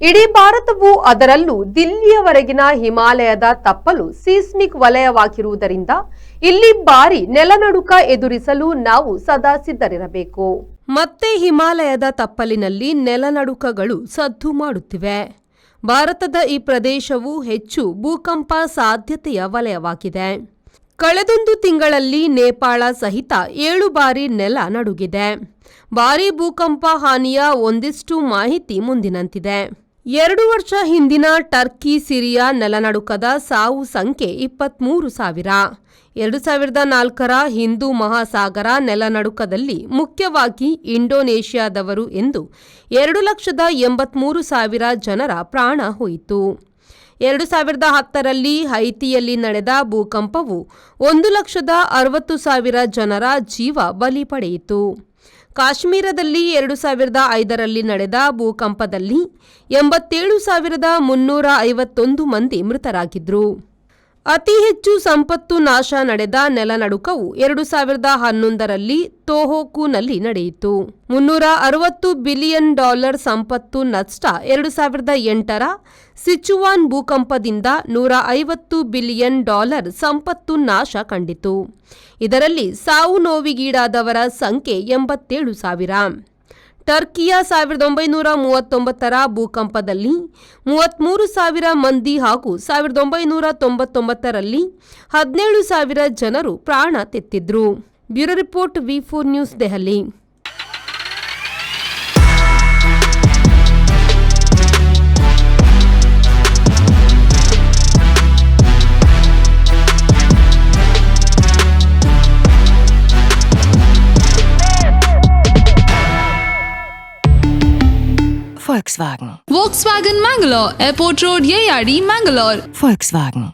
ಇಡೀ ಭಾರತವು ಅದರಲ್ಲೂ ದಿಲ್ಲಿಯವರೆಗಿನ ಹಿಮಾಲಯದ ತಪ್ಪಲು ಸೀಸ್ಮಿಕ್ ವಲಯವಾಗಿರುವುದರಿಂದ ಇಲ್ಲಿ ಭಾರಿ ನೆಲನಡುಕ ಎದುರಿಸಲು ನಾವು ಸದಾ ಸಿದ್ಧರಿರಬೇಕು. ಮತ್ತೆ ಹಿಮಾಲಯದ ತಪ್ಪಲಿನಲ್ಲಿ ನೆಲನಡುಕಗಳು ಸದ್ದು ಮಾಡುತ್ತಿವೆ. ಭಾರತದ ಈ ಪ್ರದೇಶವು ಹೆಚ್ಚು ಭೂಕಂಪ ಸಾಧ್ಯತೆಯ ವಲಯವಾಗಿದೆ. ಕಳೆದೊಂದು ತಿಂಗಳಲ್ಲಿ ನೇಪಾಳ ಸಹಿತ 7 ಬಾರಿ ನೆಲ ನಡುಗಿದೆ. ಭಾರೀ ಭೂಕಂಪ ಹಾನಿಯ ಒಂದಿಷ್ಟು ಮಾಹಿತಿ ಮುಂದಿನಂತಿದೆ. 2 ವರ್ಷ ಹಿಂದಿನ ಟರ್ಕಿ ಸಿರಿಯಾ ನೆಲನಡುಕದ ಸಾವು ಸಂಖ್ಯೆ 23,000. 2004ರ ಹಿಂದೂ ಮಹಾಸಾಗರ ನೆಲನಡುಕದಲ್ಲಿ ಮುಖ್ಯವಾಗಿ ಇಂಡೋನೇಷ್ಯಾದವರು ಎಂದು 2,83,000 ಜನರ ಪ್ರಾಣ ಹೋಯಿತು. 2010ರಲ್ಲಿ ಹೈತಿಯಲ್ಲಿ ನಡೆದ ಭೂಕಂಪವು 1,60,000 ಜನರ ಜೀವ ಬಲಿ ಪಡೆಯಿತು. ಕಾಶ್ಮೀರದಲ್ಲಿ 2005ರಲ್ಲಿ ನಡೆದ ಭೂಕಂಪದಲ್ಲಿ 87,351 ಮಂದಿ ಮೃತರಾಗಿದ್ರು. ಅತಿ ಹೆಚ್ಚು ಸಂಪತ್ತು ನಾಶ ನಡೆದ ನೆಲನಡುಕವು 2011ರಲ್ಲಿ ತೊಹೋಕುನಲ್ಲಿ ನಡೆಯಿತು. $360 ಬಿಲಿಯನ್ ಸಂಪತ್ತು ನಷ್ಟ 2008ರ ಸಿಚುವಾನ್ ಭೂಕಂಪದಿಂದ $150 ಬಿಲಿಯನ್ ಸಂಪತ್ತು ನಾಶ ಕಂಡಿತು. ಇದರಲ್ಲಿ ಸಾವು ನೋವಿಗೀಡಾದವರ ಸಂಖ್ಯೆ 87,000. ಟರ್ಕಿಯ 1939ರ ಭೂಕಂಪದಲ್ಲಿ 33,000 ಮಂದಿ ಹಾಗೂ 1999ರಲ್ಲಿ 17,000 ಜನರು ಪ್ರಾಣ ತೆತ್ತಿದ್ರು. Bureau report, V4 news, Delhi. Volkswagen Mangalore, Airport Road, Yeyadi, Mangalore. Volkswagen.